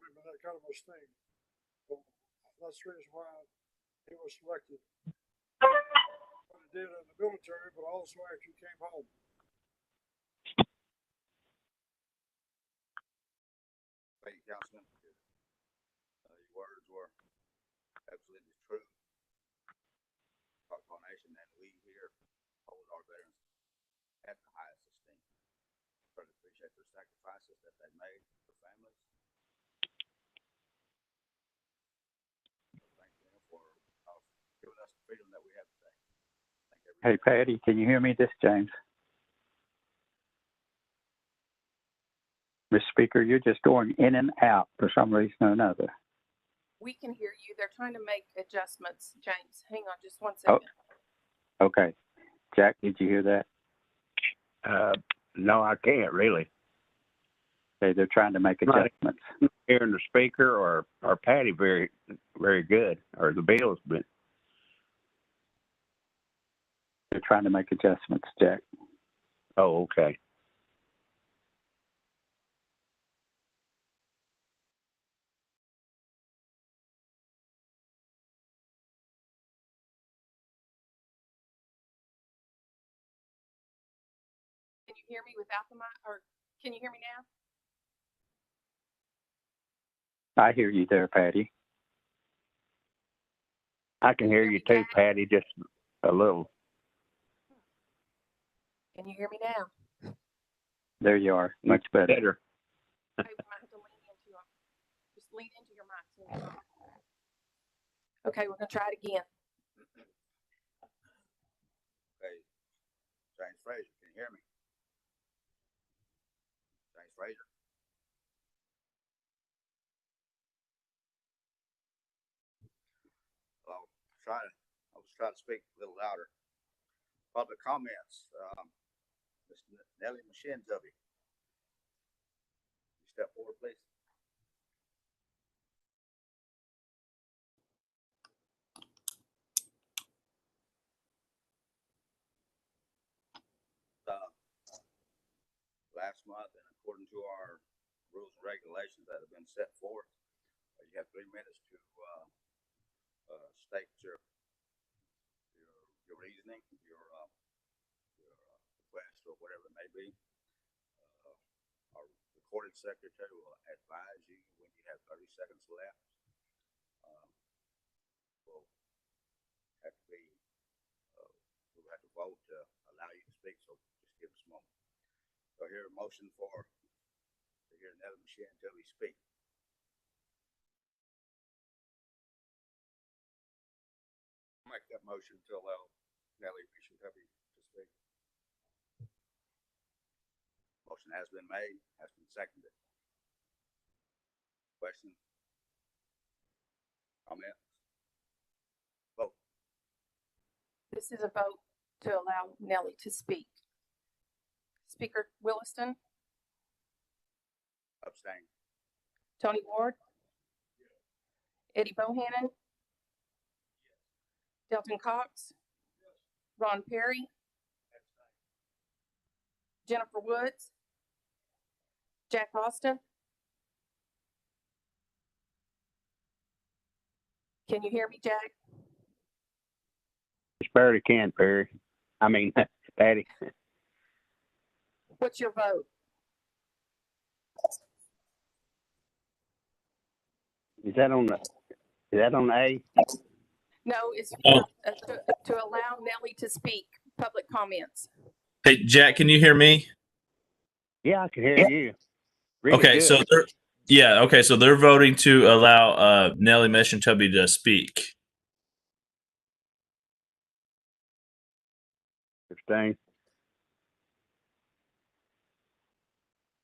told him and that kind of a thing. So that's the reason why he was selected. What he did in the military, but also after he came home. Thank you, Councilman. Your words were absolutely true. Choctaw Nation and we here hold our veterans at the highest esteem. Really appreciate their sacrifices that they made for families. Thank them for giving us the freedom that we have today. Hey, Patty, can you hear me? This is James. Mr. Speaker, you're just going in and out for some reason or another. We can hear you. They're trying to make adjustments, James. Hang on just 1 second. Oh, okay. Jack, did you hear that? No, I can't really. Okay, they're trying to make adjustments. Hearing the speaker or Patty very, very good, or the bill's been. They're trying to make adjustments, Jack. Oh, okay. Can you hear me without the mic, or can you hear me now? I hear you there, Patty. I can hear you too, Patty, just a little. Can you hear me now? There you are. Much better. Okay, we might have to lean into just lean into your mic. Okay, we're gonna try it again. Okay, James Frazier, can you hear me? James Frazier. Well, I was trying to speak a little louder. Public comments. Ms. Nellie Mashinzubby. You step forward, please. Last month, and according to our rules and regulations that have been set forth, you have 3 minutes to state your reasoning, your request, or whatever it may be. Our recording secretary will advise you when you have 30 seconds left. We'll have to be, we'll have to vote to allow you to speak, so just give us a moment. So I hear a motion to hear Nellie Mashinzubby speak. Make that motion to allow Nellie Mashinzubby to speak. Motion has been made, has been seconded. Question? Comments? Vote. This is a vote to allow Nellie to speak. Speaker Williston, Abstain. Tony Ward, Eddie Bohannon, Delton Cox, Ron Perry, Jennifer Woods, Jack Austin. Can you hear me, Jack? Just barely can, Perry. I mean, Patty. What's your vote? Is that on A? No, it's to allow Nellie to speak. Public comments. Hey, Jack, can you hear me? Yeah, I can hear you. Really okay, good. so they're voting to allow Nellie Mashinzubby to speak. Abstain.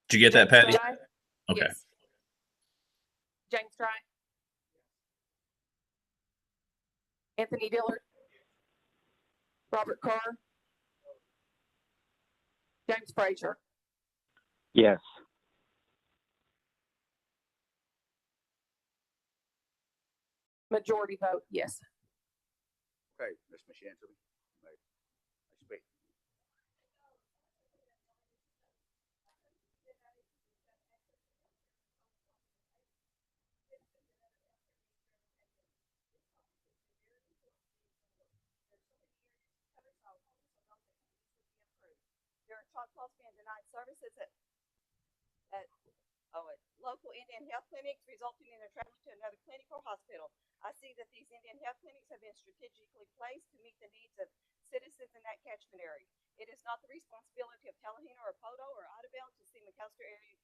Did you get that, Patty? Dry? Okay. Yes. James Dry? Anthony Dillard? Robert Carr? James Frazier? Yes. Majority vote, yes. Okay, Ms. Mashinzubby, you may speak. There are child calls being denied services at local Indian health clinics, resulting in their traveling to another clinic or hospital. I see that these Indian health clinics have been strategically placed to meet the needs of citizens in that catchment area. It is not the responsibility of Tallahassee or Poto or Idabel to see McAllister area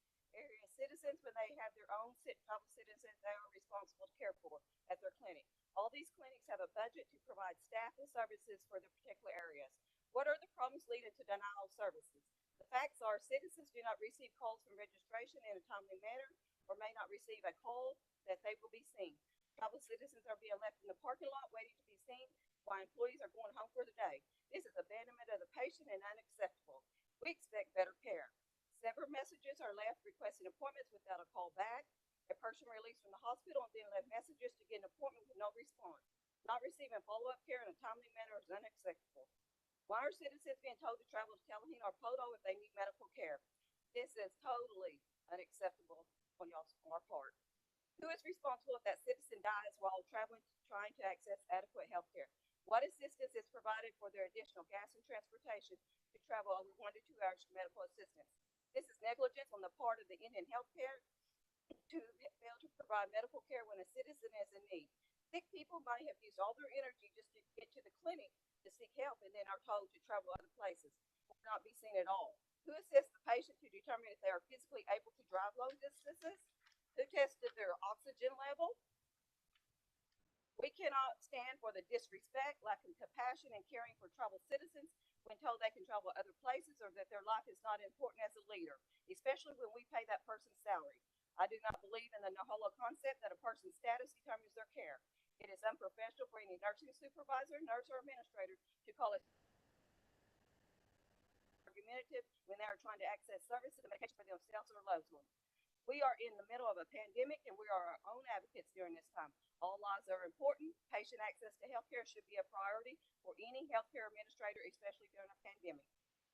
citizens when they have their own travel citizens they are responsible to care for at their clinic. All these clinics have a budget to provide staff and services for their particular areas. What are the problems leading to denial of services? The facts are citizens do not receive calls from registration in a timely manner or may not receive a call that they will be seen. Travel citizens are being left in the parking lot waiting to be seen while employees are going home for the day. This is abandonment of the patient and unacceptable. We expect better care. Several messages are left requesting appointments without a call back. A person released from the hospital and then left messages to get an appointment with no response. Not receiving follow-up care in a timely manner is unacceptable. Why are citizens being told to travel to Tallahassee or Poto if they need medical care? This is totally unacceptable on our part. Who is responsible if that citizen dies while traveling trying to access adequate health care? What assistance is provided for their additional gas and transportation to travel over 1 to 2 hours for medical assistance? This is negligence on the part of the Indian Healthcare to fail to provide medical care when a citizen is in need. Sick people might have used all their energy just to get to the clinic to seek help and then are told to travel other places or not be seen at all. Who assists the patient to determine if they are physically able to drive long distances? Who tested their oxygen level? We cannot stand for the disrespect, lack of compassion, and caring for travel citizens when told they can travel other places or that their life is not important as a leader, especially when we pay that person's salary. I do not believe in the NAHOLA concept that a person's status determines their care. It is unprofessional for any nursing supervisor, nurse, or administrator to call it argumentative when they are trying to access services and medication for themselves or loved ones. We are in the middle of a pandemic and we are our own advocates during this time. All lives are important. Patient access to healthcare should be a priority for any healthcare administrator, especially during a pandemic.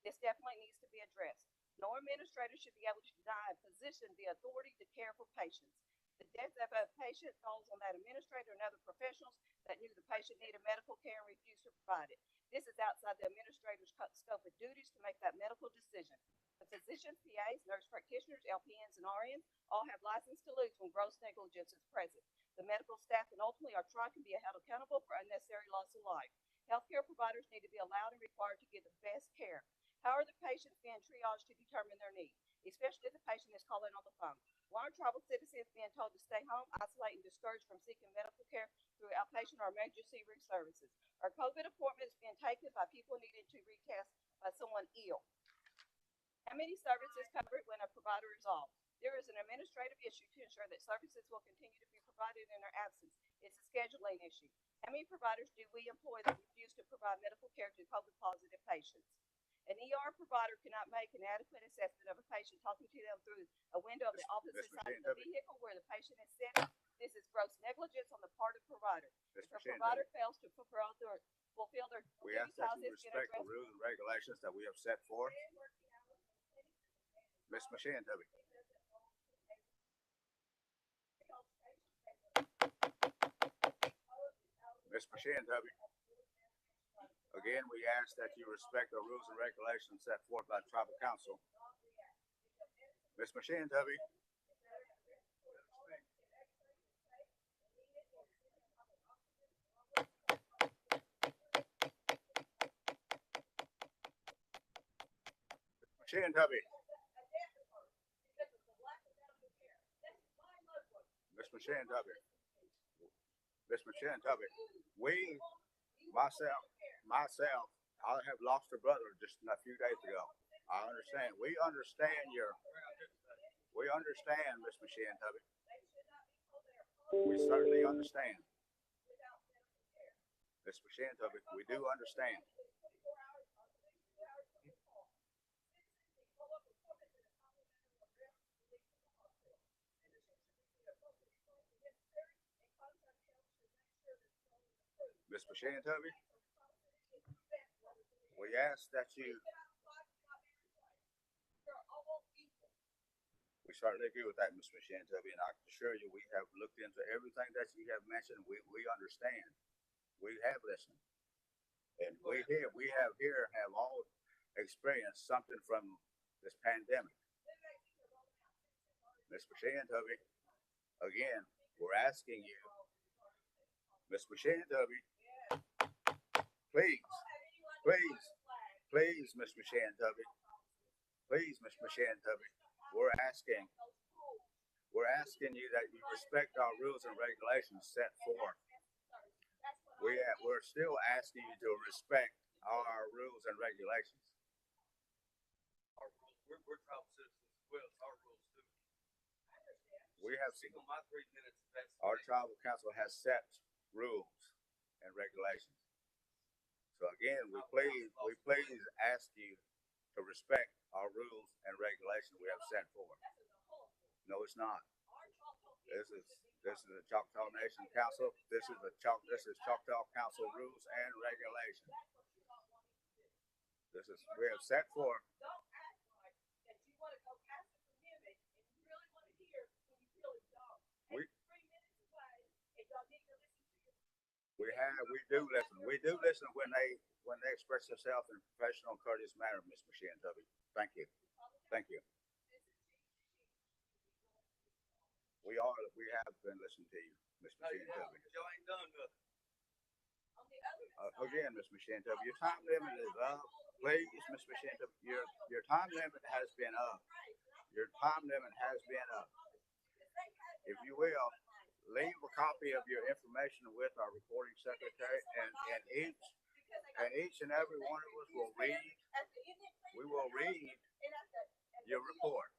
This definitely needs to be addressed. No administrator should be able to deny a physician the authority to care for patients. The death of a patient falls on that administrator and other professionals that knew the patient needed medical care and refused to provide it. This is outside the administrator's scope of duties to make that medical decision. The physicians, PAs, nurse practitioners, LPNs, and RNs all have license to lose when gross negligence is present. The medical staff and ultimately our tribe can be held accountable for unnecessary loss of life. Healthcare providers need to be allowed and required to give the best care. How are the patients being triaged to determine their needs, especially if the patient is calling on the phone? Why are tribal citizens being told to stay home, isolate, and discouraged from seeking medical care through outpatient or emergency room services? Are COVID appointments being taken by people needing to retest by someone ill? How many services covered when a provider is off? There is an administrative issue to ensure that services will continue to be provided in their absence. It's a scheduling issue. How many providers do we employ that refuse to provide medical care to COVID-positive patients? An ER provider cannot make an adequate assessment of a patient talking to them through a window of the opposite side of the vehicle where the patient is sitting. This is gross negligence on the part of the provider. If a provider fails to fulfill their we ask that you respect the rules and regulations that we have set forth. Ms. Mashantuby. Ms. Mashantuby. Again, we ask that you respect the rules and regulations set forth by the tribal council. Ms. Mashantuby. Mashantuby. Ms. Mashantuby. Ms. Mashantuby. Myself, I have lost a brother just a few days ago. I understand. We understand, Ms. Mashantuby. We certainly understand. Ms. Mashantuby, we do understand. Ms. Mashantuby, we ask that you. We certainly agree with that, Ms. Mashantuby, and I can assure you we have looked into everything that you have mentioned. We understand. We have listened. And we have all experienced something from this pandemic. Ms. Mashantucky, again, we're asking you, Ms. Mashantucky, please, Ms. Mashantucky, please, Ms. Mashantucky, we're asking you that you respect our rules and regulations set forth. We're still asking you to respect our rules and regulations. We're travel citizens as well. It's our rules too. We have Speak on my 3 minutes. That's our tribal council has set rules and regulations. So again, we please ask you to respect our rules and regulations we have set forth. No, it's not. This is the Choctaw Nation Council. This is Choctaw Council rules and regulations. We have set forth. We do listen when they express themselves in a professional, courteous manner, Ms. Mashantucky. Thank you. We have been listening to you, Ms. Mashantucky. y'all ain't done nothing. Again, Ms. Mashantucky, your time limit is up. Please, Ms. Mashantucky, your time limit has been up. If you will, leave a copy of your information with our recording secretary, and each and every one of us will read. We will read your report.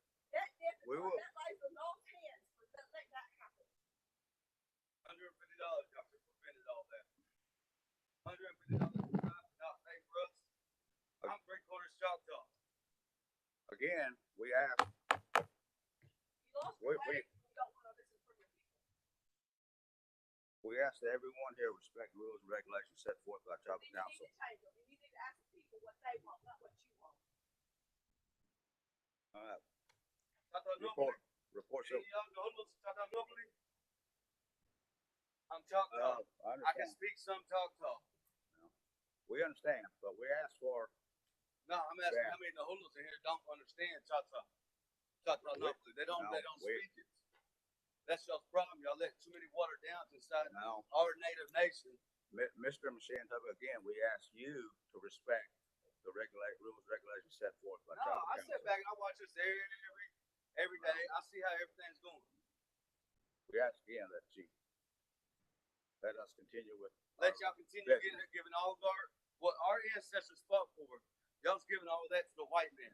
We will. $150. Y'all should have prevented all that. $150 not pay for us. I'm 3/4 Choctaw. Again, we ask. We ask that everyone here respect rules and regulations set forth by tribal council. You need to ask the people what they want, not what you want. All right. Choctaw Report. Y'all know Choctaw Nobly? I'm Choctaw. I I can understand. speak some Choctaw. We understand, but we ask for. No, I'm asking Yeah. how many Nahulas in here don't understand Choctaw. Choctaw Nobly. They don't speak it. That's y'all's problem. Y'all let too many water downs inside Now, our native nation. Mr. Mashantucky, again, we ask you to respect the rules and regulations set forth by No, tribal I council. sit back and I watch this every day. I see how everything's going. We ask again that you let us continue with. Let y'all continue giving all of what our ancestors fought for. Y'all's giving all of that to the white man.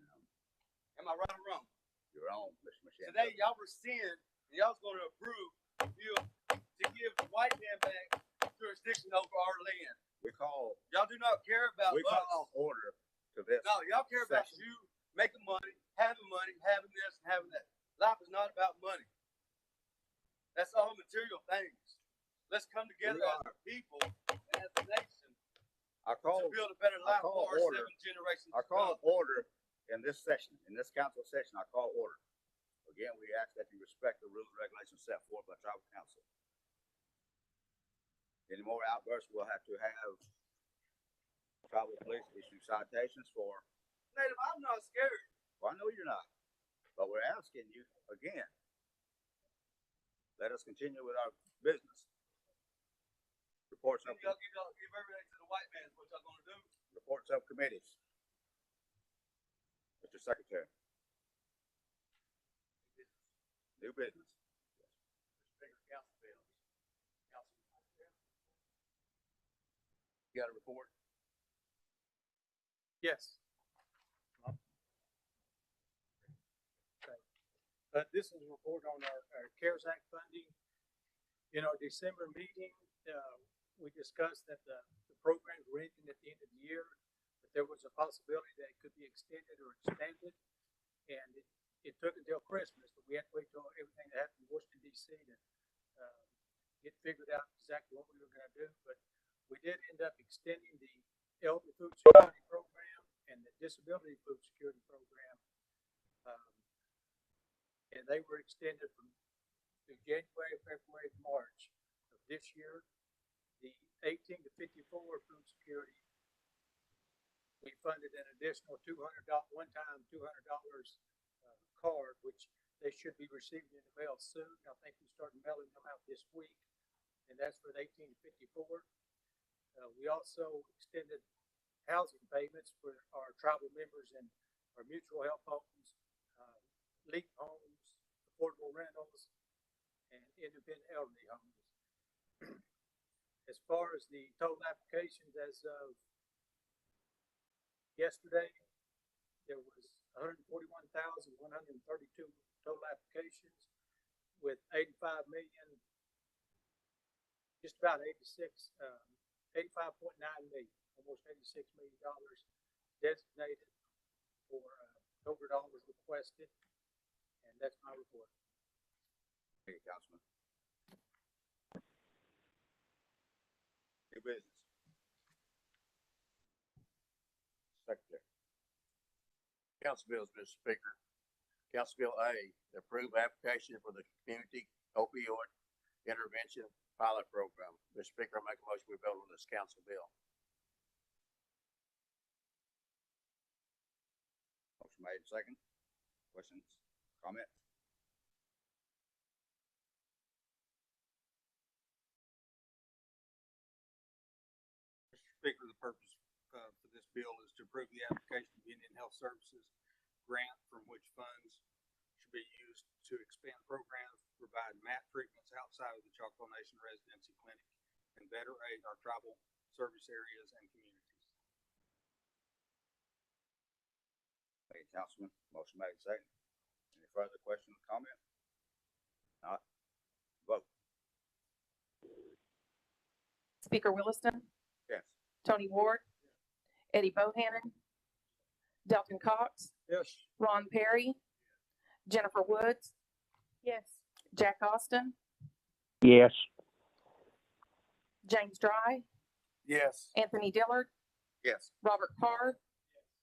Am I right or wrong? Your own, Mr. Mashantucky. Today, y'all were seeing, and y'all's going to approve you to give the white man back jurisdiction over our land. Y'all do not care about we us. call order to this. No, y'all care about session. you making money, having this, and having that. Life is not about money. That's all material things. Let's come together as a people and as a nation to build a better life for our 7 generations. I call order in this session, in this council session, I call order. Again, we ask that you respect the rules and regulations set forth by tribal council. Any more outbursts, we'll have to have tribal police issue citations for. Native, I'm not scared. Well, I know you're not, but we're asking you again. Let us continue with our business. Reports of Y'all give everything to the white man is what y'all gonna do. reports of committees. Mr. Secretary. New business. You got a report? Yes. This is a report on our CARES Act funding. In our December meeting, we discussed that the programs were ending at the end of the year, but there was a possibility that it could be extended or expanded. And it took until Christmas, but we had to wait till everything that happened in Washington DC to get figured out exactly what we were gonna do. But we did end up extending the Elder Food Security Program and the Disability Food Security Program. And they were extended from January, February, March of this year. The 18 to 54 food security we funded an additional one-time $200 card, which they should be receiving in the mail soon. I think we started mailing them out this week, and that's for the 1854. We also extended housing payments for our tribal members in our mutual help homes, LEAP homes, affordable rentals, and independent elderly homes. As far as the total applications as of yesterday, there was 141,132 total applications with 85 million, just about 85.9 million, almost $86 million designated for total dollars requested. And that's my report. Thank you, Councilman. New business. Secretary. Council bills, Mr. Speaker. Council Bill A, approve application for the Community Opioid Intervention Pilot Program. Mr. Speaker, I make a motion we vote on this council bill. Motion made, second. Questions, comments? Mr. Speaker, the purpose for this bill is to approve the application of Indian Health Services grant from which funds should be used to expand programs, provide MAT treatments outside of the Choctaw Nation Residency Clinic, and better aid our tribal service areas and communities. Thank you, Councilman. Motion made, second. Any further questions, comments? Not. Vote. Speaker Williston, Yes. Tony Ward, Eddie Bohannon, Delton Cox, Yes. Ron Perry, Jennifer Woods. Yes. Jack Austin, Yes. James Dry, Yes. Anthony Dillard, Yes. Robert Carr,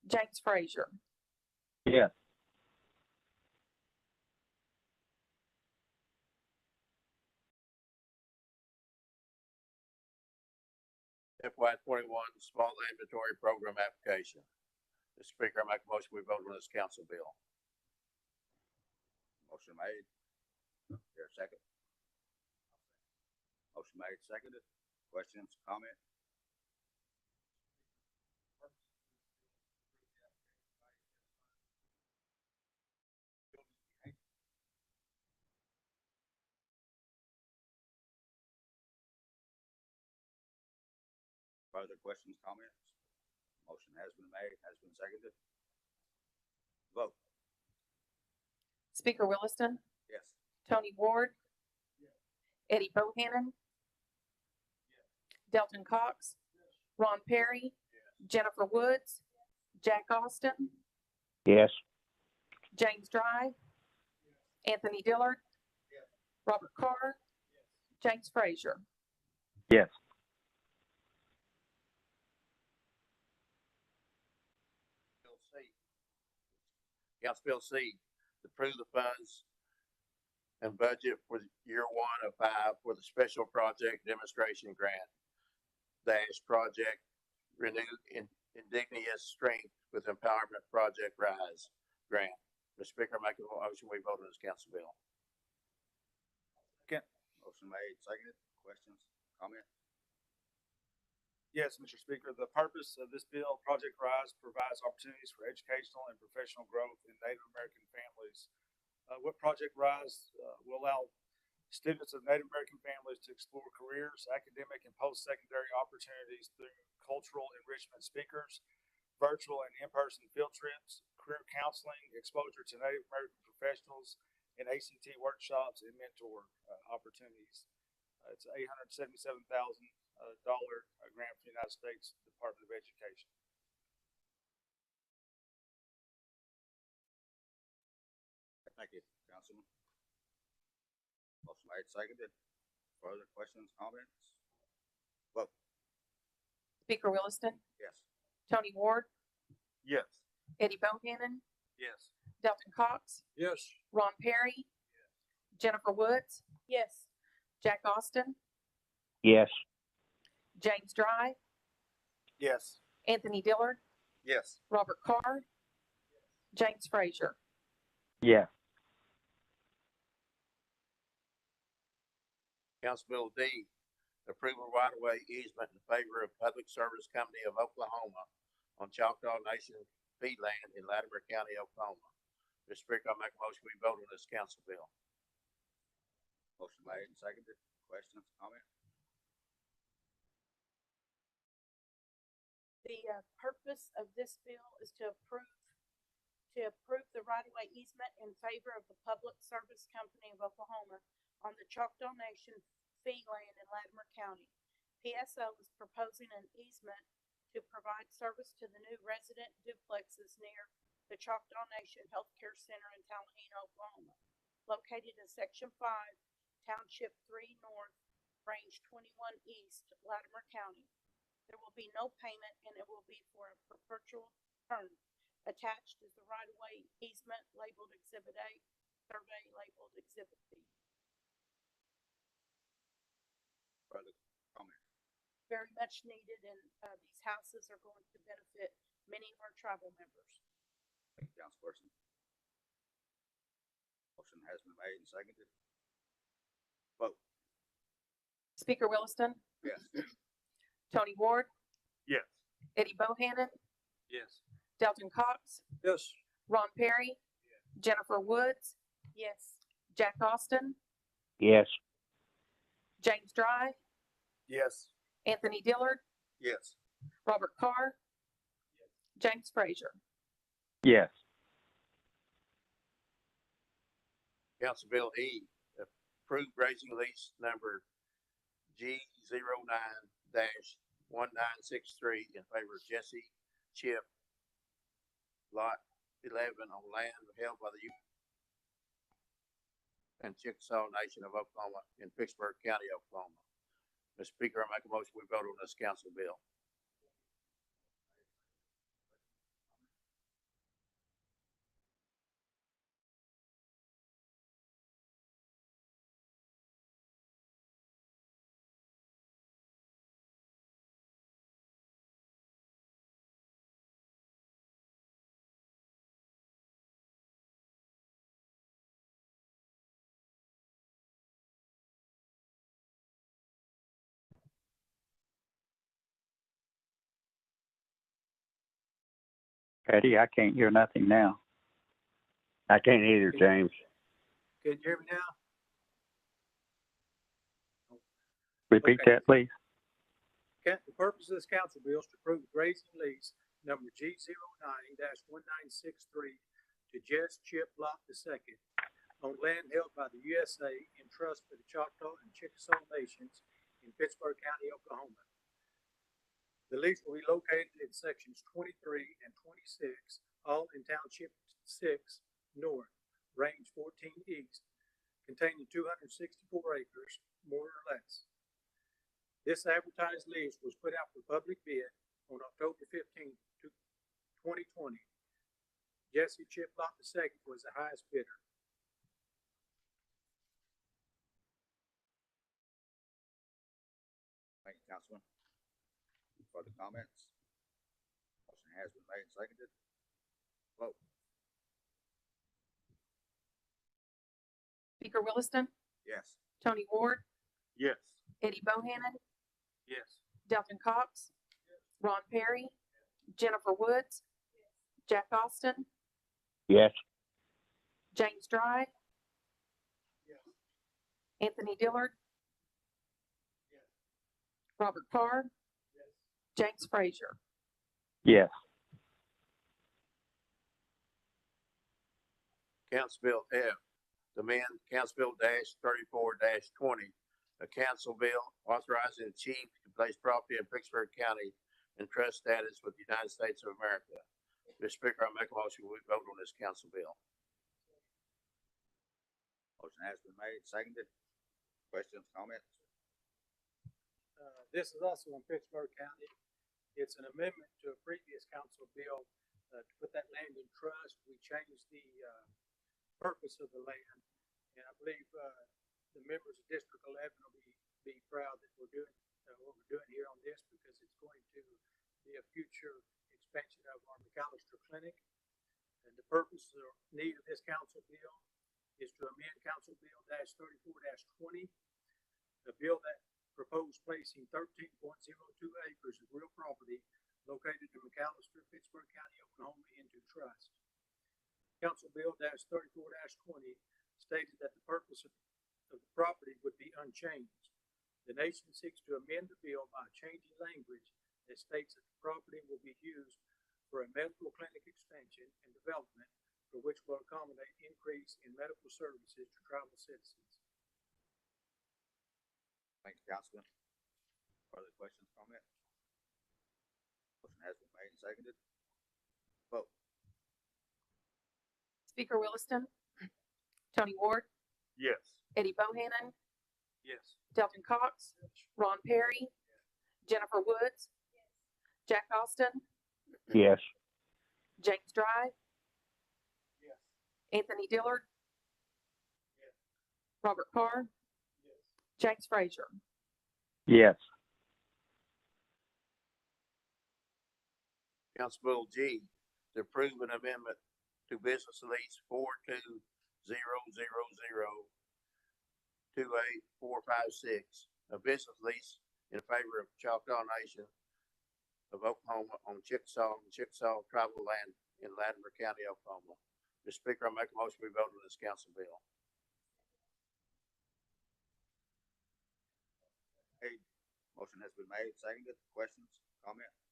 James Frazier. Yes. FY21 Small Inventory Program application. Mr. Speaker, I make a motion we vote on this council bill. Motion made. Here, second. Motion made, seconded. Questions, comments? Further questions, comments? Motion has been made, has been seconded. Vote. Speaker Williston, Yes. Tony Ward, Eddie Bohannon, Delton Cox, Ron Perry, Jennifer Woods, Jack Austin, Yes. James Dry, Anthony Dillard, Robert Carr, James Frazier. Yes. Bill C. Council Bill C, to approve the funds and budget for year 1 of 5 for the Special Project Demonstration Grant - Project Renew Indigenous Strength with Empowerment Project Rise Grant. Mr. Speaker, I make a motion we vote on this council bill. Motion made, seconded. Questions, comments? Yes, Mr. Speaker, the purpose of this bill, Project Rise, provides opportunities for educational and professional growth in Native American families. What Project Rise will allow students of Native American families to explore careers, academic, and post-secondary opportunities through cultural enrichment speakers, virtual and in-person field trips, career counseling, exposure to Native American professionals, and ACT workshops and mentor opportunities. It's $877,000 grant from the United States Department of Education. Thank you, Councilman. Motion made, seconded. Further questions, comments? Vote. Speaker Williston, Yes. Tony Ward, Yes. Eddie Bohannon, Yes. Delton Cox, Yes. Ron Perry, Jennifer Woods. Yes. Jack Austin, Yes. James Dry, Yes. Anthony Dillard, Yes. Robert Carr, James Frazier. Yes. Council Bill D, approval right-of-way easement in favor of Public Service Company of Oklahoma on Choctaw Nation fee land in Latimer County, Oklahoma. Mr. Speaker, I make a motion we vote on this council bill. Motion made and seconded. Questions, comments? The purpose of this bill is to approve the right-of-way easement in favor of the Public Service Company of Oklahoma on the Choctaw Nation fee land in Latimer County. PSO is proposing an easement to provide service to the new resident duplexes near the Choctaw Nation Healthcare Center in Tallahassee, Oklahoma, located in Section 5, Township 3 North, Range 21 East, Latimer County. There will be no payment and it will be for a perpetual term. Attached is the right-of-way easement labeled Exhibit A, survey labeled Exhibit B. Further comment? Very much needed, and these houses are going to benefit many of our tribal members. Thank you, Councilperson. Motion has been made and seconded. Vote. Speaker Williston, Yes. Tony Ward, Yes. Eddie Bohannon, Yes. Delton Cox, Yes. Ron Perry, Jennifer Woods, yes, Jack Austin, Yes. James Dry, Yes. Anthony Dillard, Yes. Robert Carr, James Frazier. Yes. Council Bill E, approved grazing lease number G09-1963 in favor of Jesse Chip, Lot 11 on land held by the and Chickasaw Nation of Oklahoma in Vicksburg County, Oklahoma. Mr. Speaker, I make a motion we vote on this council bill. Patty, I can't hear nothing now. I can't either, James. Can you hear me now? Repeat Okay. that, please. The purpose of this council bill is to approve the grazing lease number G09-1963 to Jess Chip Lot II on land held by the USA in trust for the Choctaw and Chickasaw Nations in Pittsburg County, Oklahoma. The lease will be located in sections 23 and 26, all in Township 6 North, Range 14 East, containing 264 acres, more or less. This advertised lease was put out for public bid on October 15, 2020. Jesse Chip Lot II was the highest bidder. Thank you, Councilman. Further comments? Motion has been made and seconded. Vote. Speaker Williston, Yes. Tony Ward, Yes. Eddie Bohannon, Yes. Delton Cox, Ron Perry, Jennifer Woods, Jack Austin, Yes. James Dry, Anthony Dillard, Robert Carr, James Frazier. Yes. Council Bill F, to amend Council Bill -34-20, a council bill authorizing the chief to place property in Vicksburg County in trust status with the United States of America. Mr. Speaker, I make a motion we vote on this council bill. Motion has been made, seconded. Questions, comments? This is also in Pittsburg County. It's an amendment to a previous council bill to put that land in trust. We changed the purpose of the land, and I believe the members of District 11 will be proud that we're doing what we're doing here on this, because it's going to be a future expansion of our 20, the bill that proposed placing 13.02 acres of real property located in McAllister, Pittsburgh County, Oklahoma into trust. Council Bill 34-20 stated that the purpose of the property would be unchanged. The nation seeks to amend the bill by changing language that states that the property will be used for a medical clinic expansion and development, for which will accommodate increase in medical services to tribal citizens. Thank you, Councilman. Further questions, comments? Motion has been made and seconded. Vote. Speaker Williston, Tony Ward, Yes. Eddie Bohannon, Yes. Delton Cox, Ron Perry, Jennifer Woods, Jack Austin, Yes. James Dry, Yes. Anthony Dillard, Robert Carr, James Frazier. Yes. Council Bill G, to approve an amendment to business lease 42000288456, a business lease in favor of Choctaw Nation of Oklahoma on Chickasaw and Chickasaw tribal land in Latimer County, Oklahoma. Mr. Speaker, I make a motion we vote on this council bill. Motion has been made, seconded. Questions, comments?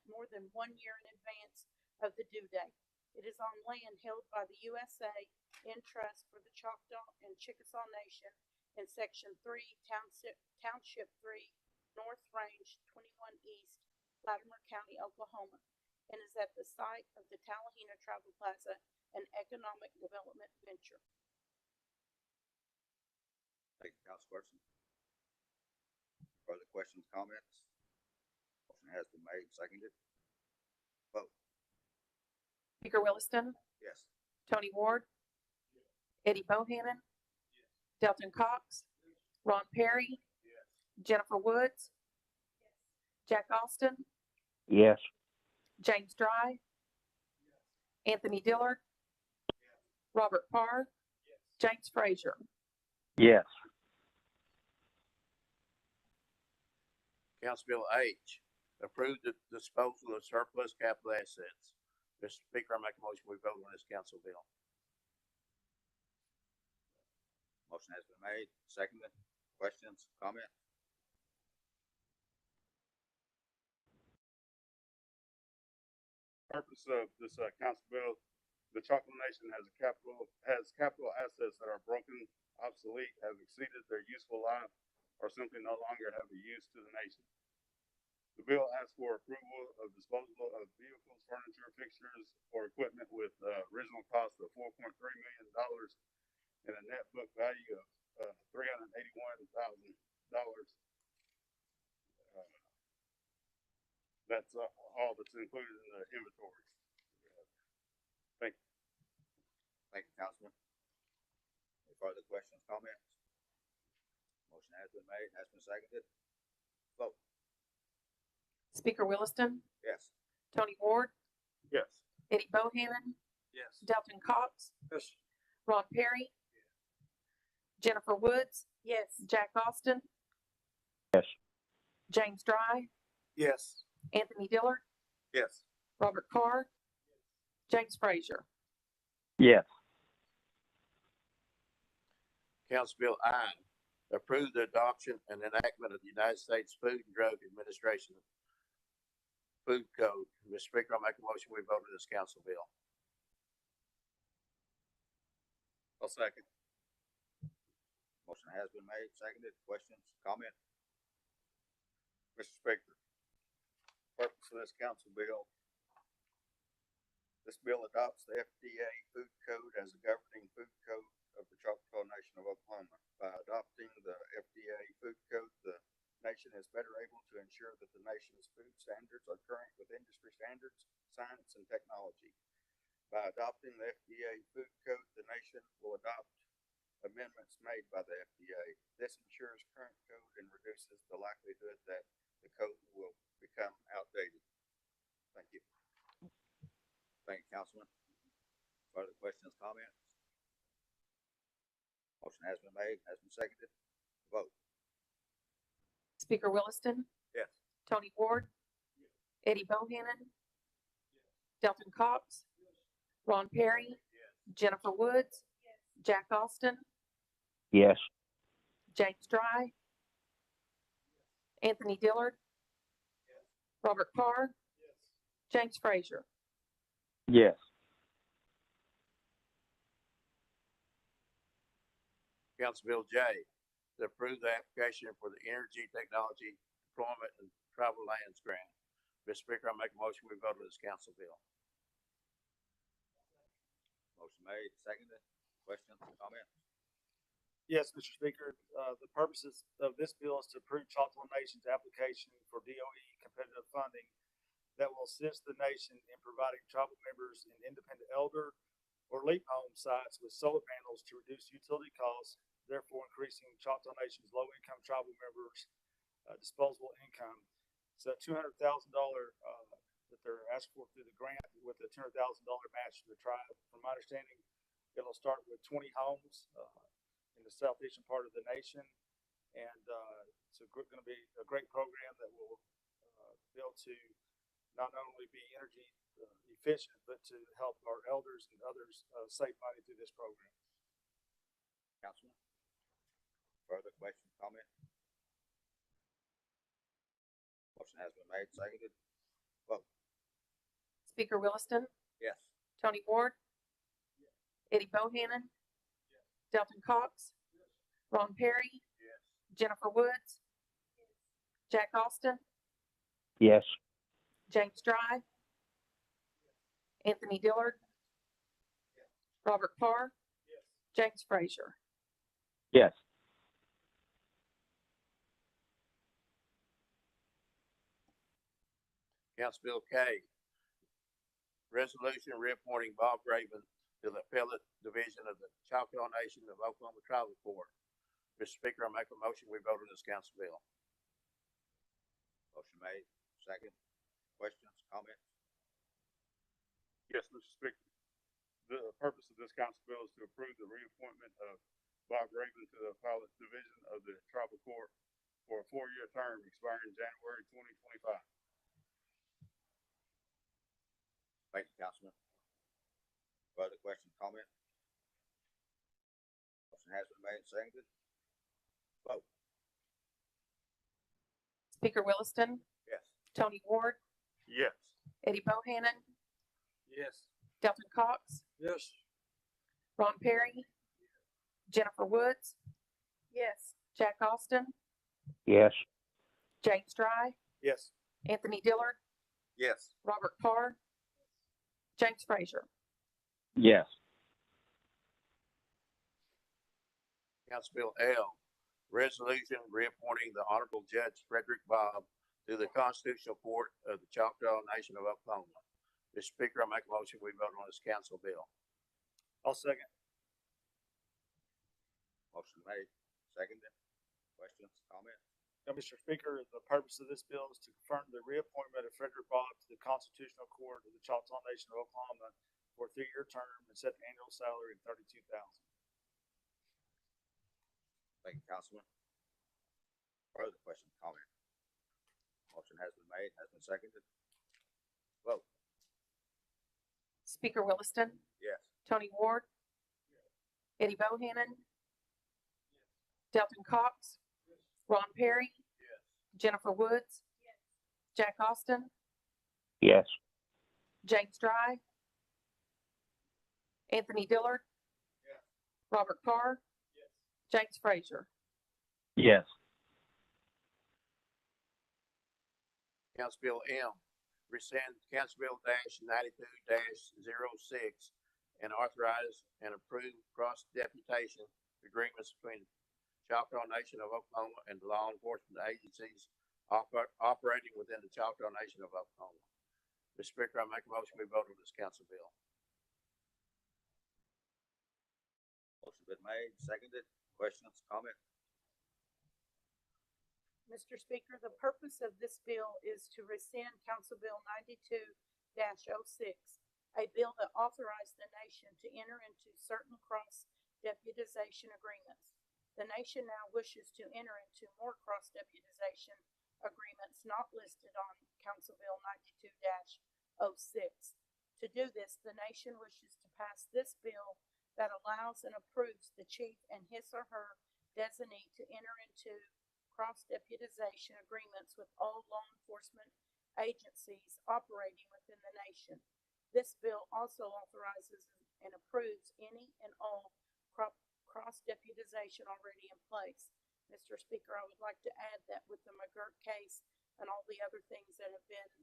More than 1 year in advance of the due date. It is on land held by the USA in trust for the Choctaw and Chickasaw Nation in Section 3, Township 3, North Range 21 East, Latimer County, Oklahoma, and is at the site of the Tallahena Travel Plaza, an economic development venture. Thank you, Councilperson. Further questions, comments? Motion has been made, seconded. Vote. Speaker Williston, Yes. Tony Ward, Eddie Bohannon, Delton Cox, Ron Perry, Jennifer Woods, Jack Austin, Yes. James Dry, Anthony Dillard, Robert Carr, James Frazier. Yes. Council Bill H, approve the disposal of surplus capital assets. Mr. Speaker, I make a motion we vote on this council bill. Motion has been made, seconded. Questions, comments? Purpose of this council bill, the Choctaw Nation has capital assets that are broken, obsolete, have exceeded their useful life, or simply no longer have a use to the nation. The bill asks for approval of disposal of vehicles, furniture, fixtures, or equipment with original cost of $4.3 million and a net book value of $381,000. That's all that's included in the inventory. Thank you. Thank you, Councilman. Any further questions, comments? Motion has been made, has been seconded. Vote. Speaker Williston, Yes. Tony Ward, Yes. Eddie Bohannon, Yes. Delton Cox, Yes. Ron Perry, Jennifer Woods, Jack Austin, Yes. James Dry, Yes. Anthony Dillard, Yes. Robert Carr, James Frazier. Yes. Council Bill I, approve the adoption and enactment of the United States Food and Drug Administration Food Code. Mr. Speaker, I make a motion we vote on this council bill. I'll second. Motion has been made, seconded. Questions, comments? Mr. Speaker, purpose of this council bill. This bill adopts the FDA Food Code as a governing food code of the Choctaw Nation of Oklahoma. By adopting the FDA Food Code, the nation is better able to ensure that the nation's food standards are current with industry standards, science, and technology. By adopting the FDA Food Code, the nation will adopt a amendments made by the FDA. This ensures current code and reduces the likelihood that the code will become outdated. Thank you. Thank you, Councilman. Further questions, comments? Motion has been made, has been seconded. Vote. Speaker Williston, Yes. Tony Ward, Eddie Bohannon, Delton Cox, Ron Perry, Jennifer Woods, Jack Austin, Yes. James Dry, Anthony Dillard, Robert Carr, James Frazier. Yes. Council Bill J, to approve the application for the Energy Technology Deployment and Travel Lands Grant. Mr. Speaker, I make a motion, we vote on this council bill. Motion made, seconded. Questions, comments? Yes, Mr. Speaker, the purposes of this bill is to approve Choctaw Nation's application for DOE competitive funding that will assist the nation in providing tribal members in independent elder or LEAP home sites with solar panels to reduce utility costs, therefore increasing Choctaw Nation's low-income tribal members' disposable income. It's a $200,000 that they're asking for through the grant with a $200,000 match to the tribe. From my understanding, it'll start with 20 homes in the southeastern part of the nation, and it's going to be a great program that will be able to not only be energy efficient, but to help our elders and others save money through this program. Councilman? Further questions, comments? Motion has been made, seconded. Vote. Speaker Williston, Yes. Tony Ward, Eddie Bohannon, Delton Cox, Ron Perry, Jennifer Woods, Jack Austin, Yes. James Dry, Anthony Dillard, Robert Carr, James Frazier. Yes. Council Bill K, resolution reappointing Bob Raven to the appellate division of the Choctaw Nation of Oklahoma Tribal Court. Mr. Speaker, I make a motion, we vote on this council bill. Motion made, second. Questions, comments? Yes, Mr. Speaker. The purpose of this council bill is to approve the reappointment of Bob Raven to the appellate division of the tribal court for a 4-year term expiring January 2025. Thank you, Councilman. Further questions, comments? Motion has been made, seconded. Vote. Speaker Williston, Yes. Tony Ward, Yes. Eddie Bohannon, Yes. Delton Cox, Yes. Ron Perry, Jennifer Woods, Jack Austin, Yes. James Dry, Yes. Anthony Dillard, Yes. Robert Carr, James Frazier. Yes. Council Bill L, resolution reappointing the Honorable Judge Frederick Bob to the Constitutional Court of the Choctaw Nation of Oklahoma. Mr. Speaker, I make a motion, we vote on this council bill. I'll second. Motion made, seconded. Questions, comments? Now, Mr. Speaker, the purpose of this bill is to confirm the reappointment of Frederick Bob to the Constitutional Court of the Choctaw Nation of Oklahoma for a 3-year term and set the annual salary at $32,000. Thank you, Councilman. Further questions, comments? Motion has been made, has been seconded. Vote. Speaker Williston, Yes. Tony Ward, Eddie Bohannon, Delton Cox, Ron Perry, Jennifer Woods, Jack Austin, Yes. James Dry, Anthony Dillard, Robert Carr, James Frazier. Yes. Council Bill M, rescind Council Bill -92-06 and authorize and approve cross deputation agreements between Choctaw Nation of Oklahoma and law enforcement agencies operating within the Choctaw Nation of Oklahoma. Mr. Speaker, I make a motion, we vote on this council bill. Motion been made, seconded. Questions, comments? Mr. Speaker, the purpose of this bill is to rescind Council Bill 92-06, a bill that authorized the nation to enter into certain cross-deputization agreements. The nation now wishes to enter into more cross-deputization agreements not listed on Council Bill 92-06. To do this, the nation wishes to pass this bill that allows and approves the chief and his or her designee to enter into cross-deputization agreements with all law enforcement agencies operating within the nation. This bill also authorizes and approves any and all cross-deputization already in place. Mr. Speaker, I would like to add that with the McGirt case and all the other things that have been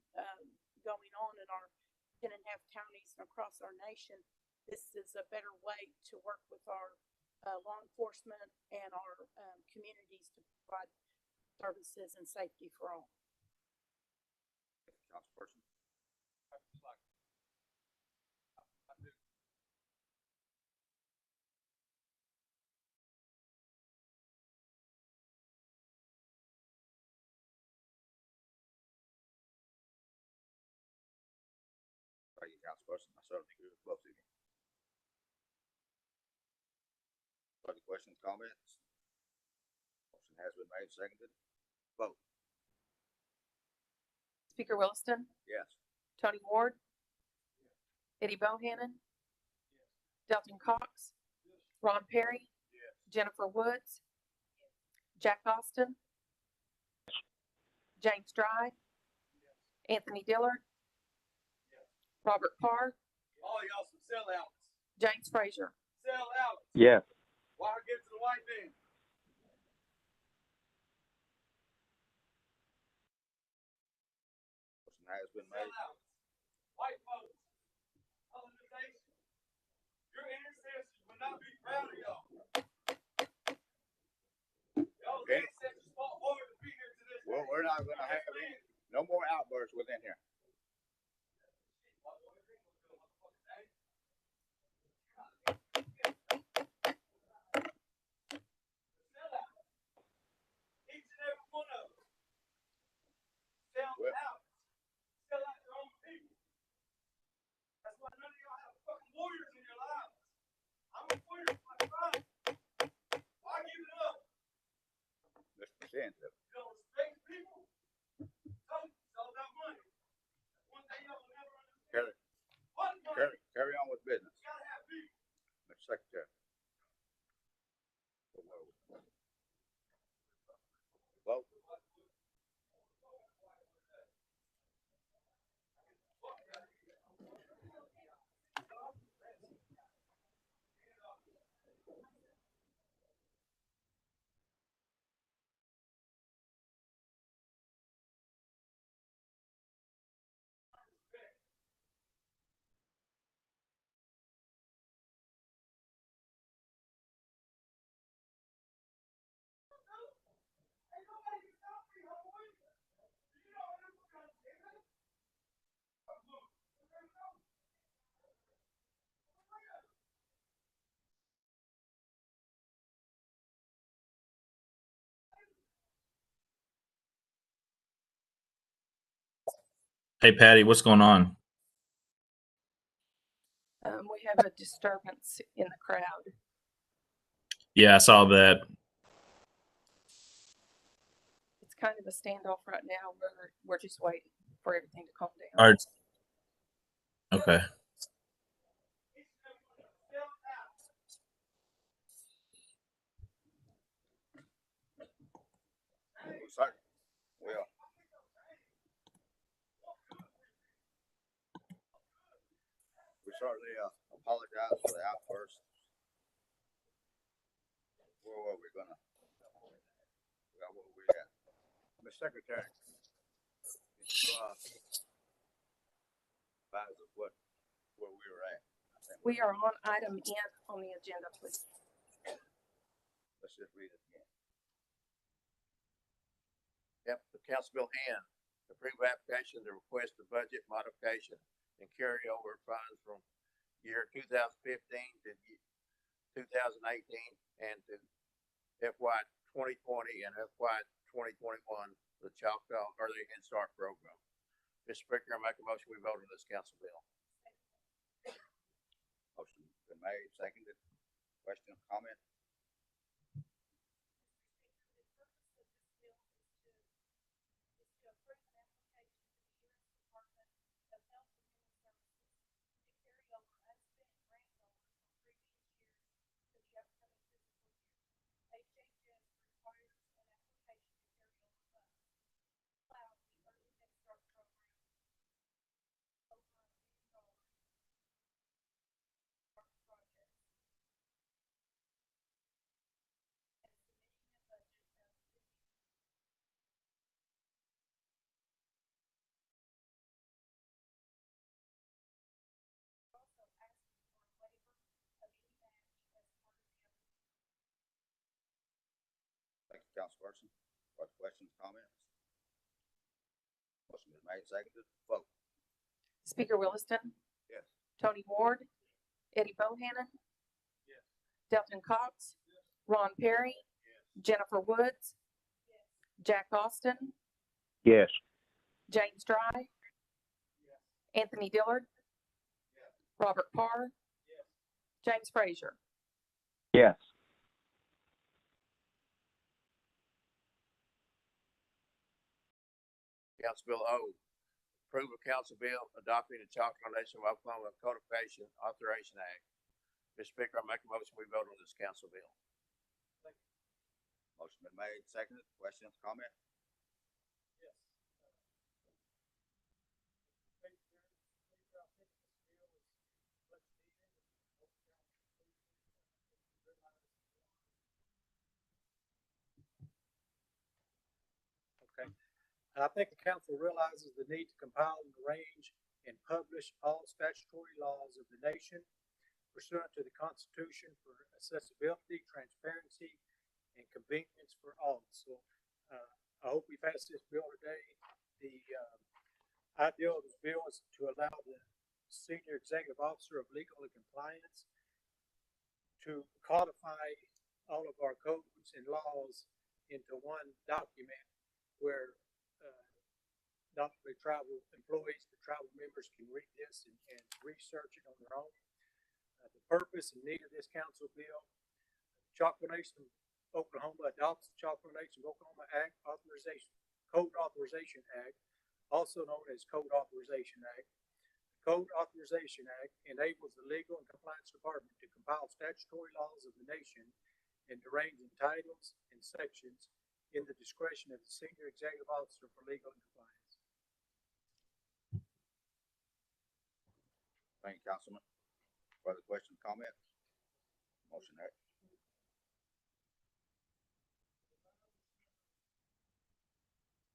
going on in our 10.5 counties and across our nation, this is a better way to work with our law enforcement and our communities to provide services and safety for all. Councilperson? Thank you, Councilperson. I certainly agree with both of you. Further questions, comments? Motion has been made, seconded. Vote. Speaker Williston, Yes. Tony Ward, Eddie Bohannon, Delton Cox, Ron Perry, Jennifer Woods, Jack Austin, James Dry, Anthony Dillard, Robert Parr, All y'all some sellouts. James Frazier. Sellouts. Yes. Why give to the white man? Motion has been made. Sellouts. White folks. Colonization. Your ancestors would not be proud of y'all. Y'all's Okay. ancestors fought hard to be here to this Well, day. we're not gonna have no more outbursts within here. Each and every one of them. Sell Well- out. Sell out your own people. That's why none of y'all have fucking warriors in your lives. I'm a warrior for my tribe. Why give it up? Mr. President, You don't respect people. Tell them it's all about money. One thing y'all will never understand. Money. carry on with business. You gotta have people. Mr. Secretary. Vote. Ain't nobody can stop me, homeboy. You know what I'm gonna say, man. Hey, Patty, what's going on? We have a disturbance in the crowd. Yeah, I saw that. It's kind of a standoff right now. We're just waiting for everything to calm down. All right. Okay. Sorry. Well. We certainly apologize for the outburst. Where were we gonna? Where were we at? Mr. Secretary, can you advise us where we were at? We are on item N on the agenda, please. Let's just read it again. Yep, the Council Bill N, approve application to request a budget modification and carry over funds from year 2015 to 2018 and to FY 2020 and FY 2021, the Choctaw Early Head Start Program. Mr. Speaker, I make a motion we vote on this council bill. Motion been made, seconded. Question, comment? Thank you, Councilperson. Other questions, comments? Motion been made, seconded. Vote. Speaker Williston, Yes. Tony Ward, Eddie Bohannon, Yes. Delton Cox, Ron Perry, Jennifer Woods, Jack Austin, Yes. James Dry, Anthony Dillard, Robert Parr, James Frazier. Yes. Council Bill O, approve a council bill adopting the Choctaw Nation of Oklahoma Codification Authorization Act. Mr. Speaker, I make a motion we vote on this council bill. Motion been made, seconded. Questions, comment? Yes. Okay. I think the council realizes the need to compile and arrange and publish all statutory laws of the nation pursuant to the Constitution for accessibility, transparency, and convenience for all. So, I hope we pass this bill today. The, idea of this bill is to allow the Senior Executive Officer of Legal and Compliance to codify all of our codes and laws into one document where not only travel employees, but travel members can read this and research it on their own. The purpose and need of this council bill, Choctaw Nation of Oklahoma adopts the Choctaw Nation of Oklahoma Act Code Authorization Act, also known as Code Authorization Act. The Code Authorization Act enables the Legal and Compliance Department to compile statutory laws of the nation and to arrange in titles and sections in the discretion of the Senior Executive Officer for Legal and Compliance. Thank you, Councilman. Further questions, comments? Motion act.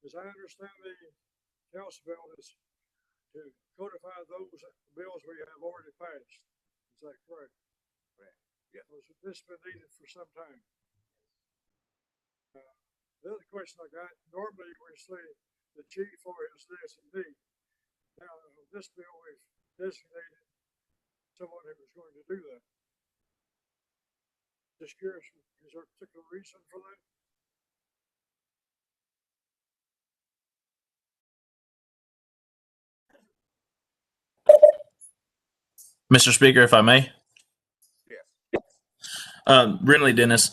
As I understand the council bill is to codify those bills we have already passed. Is that correct? Correct. Yeah. This has been needed for some time. The other question I got, normally we say the chief or his designee. Now, on this bill, we've designated someone who was going to do that. Just curious, is there a particular reason for that? Mr. Speaker, if I may. Yes. Renly Dennis.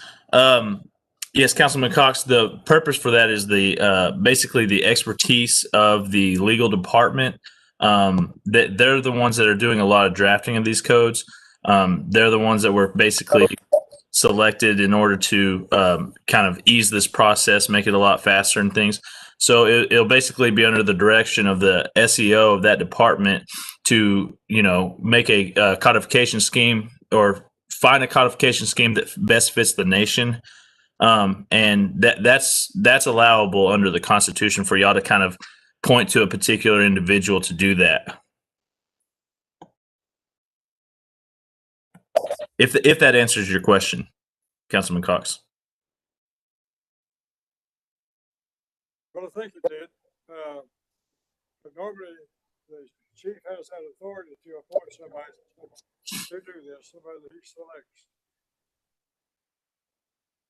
Yes, Councilman Cox, the purpose for that is the basically the expertise of the legal department. That they're the ones that are doing a lot of drafting of these codes. They're the ones that were basically selected in order to kind of ease this process, make it a lot faster and things. So it'll basically be under the direction of the SEO of that department to, make a codification scheme or find a codification scheme that best fits the nation. And that's allowable under the Constitution for y'all to kind of point to a particular individual to do that. If that answers your question, Councilman Cox. Well, I think it did. But normally the chief has that authority to appoint somebody to do this, somebody that he selects.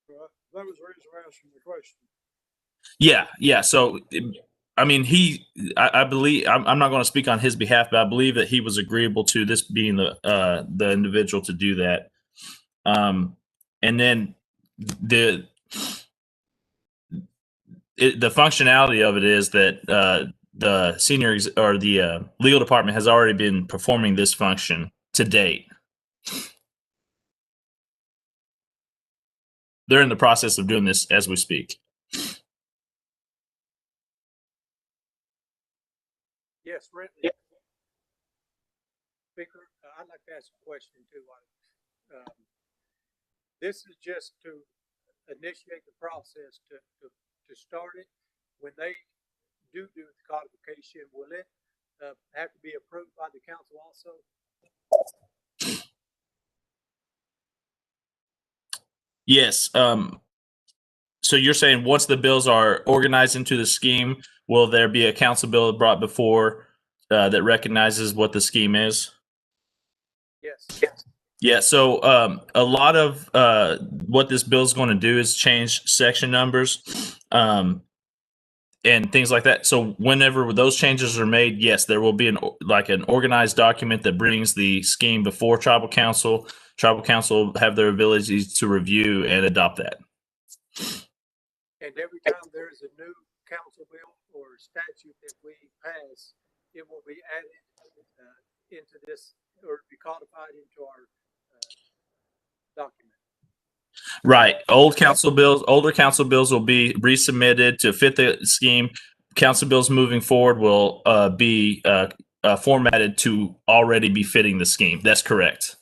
That was the reason we're asking the question. Yeah. So, I mean, I believe I'm not going to speak on his behalf, but I believe that he was agreeable to this being the individual to do that. And then the the functionality of it is that the or the legal department has already been performing this function to date. They're in the process of doing this as we speak. Yes, Rentley. Speaker, I'd like to ask a question too. This is just to initiate the process to start it. When they do the codification, will it have to be approved by the council also? Yes. So you're saying once the bills are organized into the scheme, will there be a council bill brought before that recognizes what the scheme is? Yes. Yeah. So a lot of what this bill is going to do is change section numbers and things like that. So whenever those changes are made, yes, there will be an organized document that brings the scheme before tribal council. Tribal council have their ability to review and adopt that. And every time there is a new council bill or statute that we pass, it will be added into this or be codified into our document. Right. Older council bills will be resubmitted to fit the scheme. Council bills moving forward will be formatted to already be fitting the scheme. That's correct.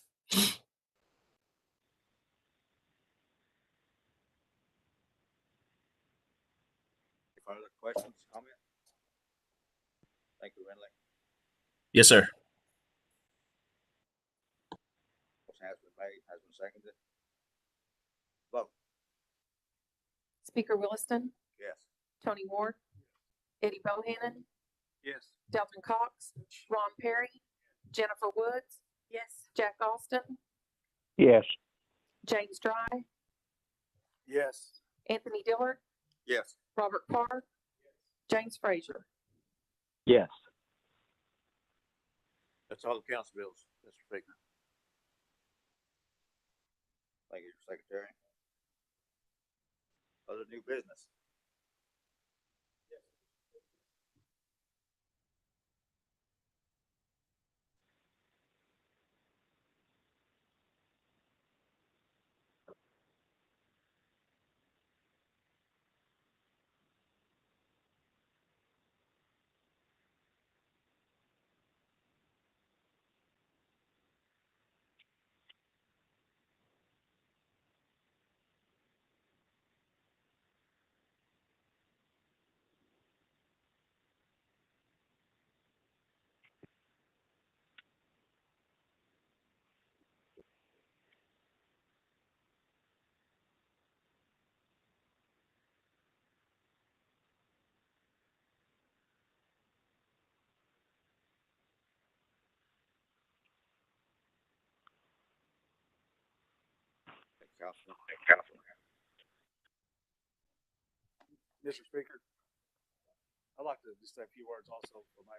Further questions, comments? Thank you, Renly. Yes, sir. Motion has been made, has been seconded. Vote. Speaker Williston, Yes. Tony Ward, Eddie Bohannon, Yes. Delton Cox, Ron Perry, Jennifer Woods, Yes. Jack Austin, Yes. James Dry, Yes. Anthony Dillard, Yes. Robert Carr, James Frazier. Yes. That's all the council bills, Mr. Speaker. Thank you, Secretary. Other new business? Councilman. Mr. Speaker, I'd like to just say a few words also for my,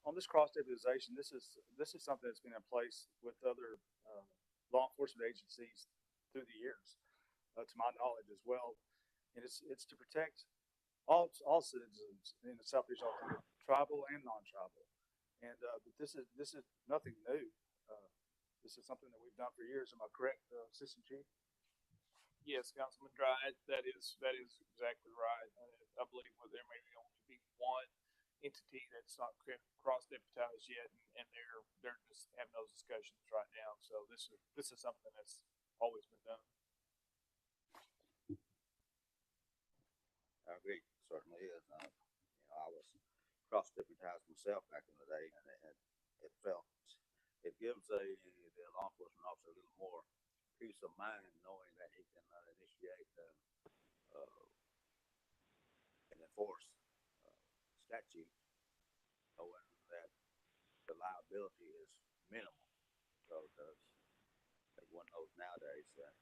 on this cross stabilization, this is something that's been in place with other law enforcement agencies through the years, to my knowledge as well. And it's to protect all citizens in the Southeast Oklahoma, tribal and non-tribal. And but this is nothing new. This is something that we've done for years. Am I correct, Assistant Chief? Yes, Councilman Dry, that is exactly right. I believe there may only be one entity that's not cross deputized yet, and they're just having those discussions right now. So this is something that's always been done. I agree, certainly is. I was cross deputized myself back in the day, and it gives the law enforcement officer a little more peace of mind knowing that he can initiate and enforce statute, knowing that the liability is minimal. So everyone knows nowadays that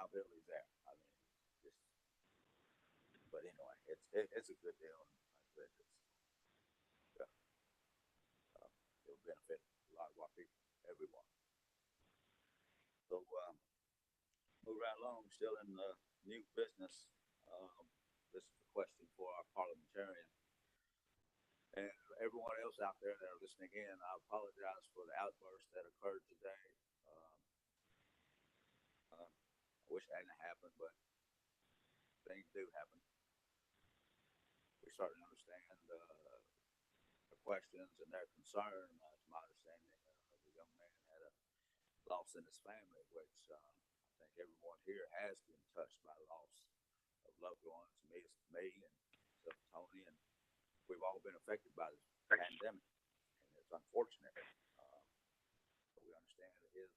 liability there. I mean, just, but anyway, it's a good deal. And like I said, it'll benefit a lot of our people, everyone. So, move right along, still in the new business. This is a question for our parliamentarian. And everyone else out there that are listening in, I apologize for the outburst that occurred today. I wish it hadn't happened, but things do happen. We certainly understand the questions and their concern. It's my understanding the young man had a loss in his family, which I think everyone here has been touched by the loss of loved ones, me and Tony, and we've all been affected by this pandemic, and it's unfortunate. But we understand his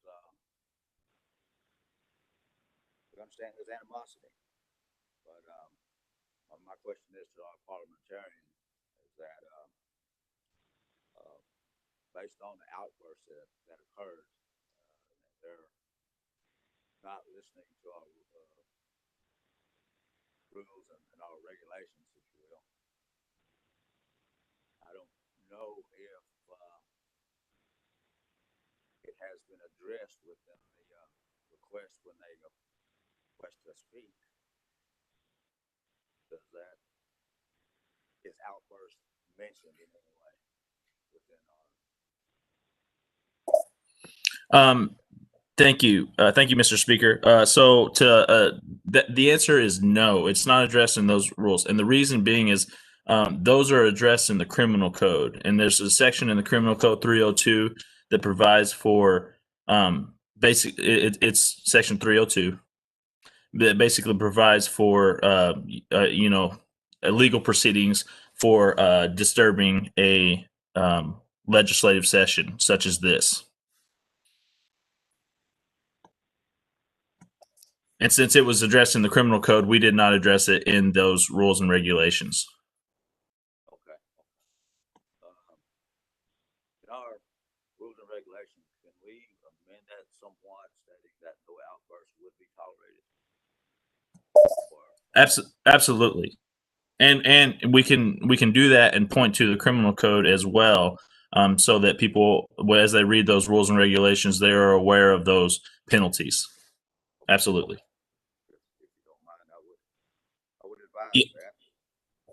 animosity. But my question is to our parliamentarian is that based on the outburst that occurred, they're not listening to our rules and our regulations, if you will. I don't know if it has been addressed within the request when they request to speak. Does that is outburst mentioned in any way within our? Thank you, Mr. Speaker. So the answer is no. It's not addressed in those rules, and the reason being is those are addressed in the criminal code, and there's a section in the criminal code 302 that provides for it's section 302 that basically provides for legal proceedings for disturbing a legislative session such as this. And since it was addressed in the criminal code, we did not address it in those rules and regulations. Okay. In our rules and regulations, can we amend that somewhat, stating that no outburst would be tolerated? Absolutely. And we can do that and point to the criminal code as well, so that people, as they read those rules and regulations, they are aware of those penalties. Absolutely.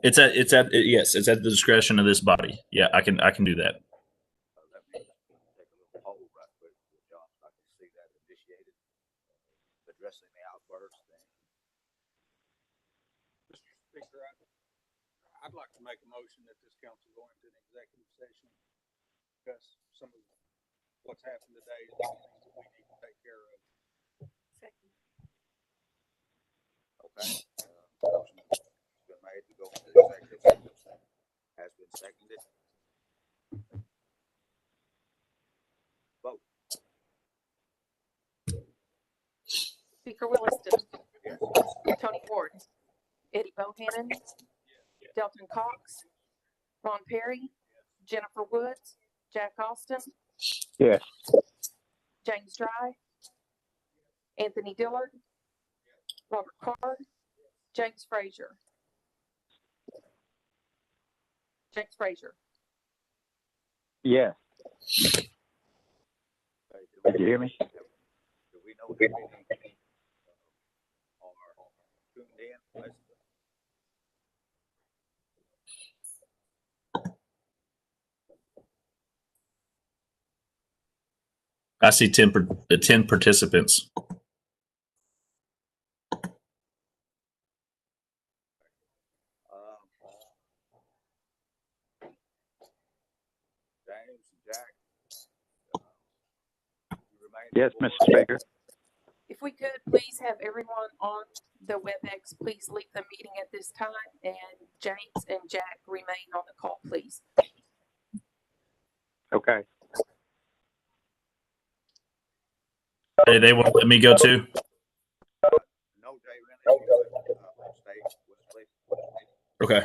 It's at the discretion of this body. Yeah, I can do that. Let me take a little poll right quick with y'all. I can see that initiated, addressing the outburst. Mr. Speaker, I'd like to make a motion that this council go into an executive session because some of what's happened today is things that we need to take care of. Second. Okay. Motion has been made to go into executive session. Has been seconded. Vote. Speaker Williston. Yes. Tony Ford. Eddie Bohannon. Delton Cox. Ron Perry. Jennifer Woods. Jack Austin. Yes. James Dry. Anthony Dillard. Robert Carr. James Frazier. James Frazier. Yes. Okay, Did you hear me? Do we know how many are tuned in? Basically? I see 10 participants. James, Jack, Yes, Mr. Speaker. If we could, please have everyone on the WebEx, please leave the meeting at this time, and James and Jack remain on the call, please. Okay. Hey, they won't let me go too. No, Jay, really, stay with us, please. Okay.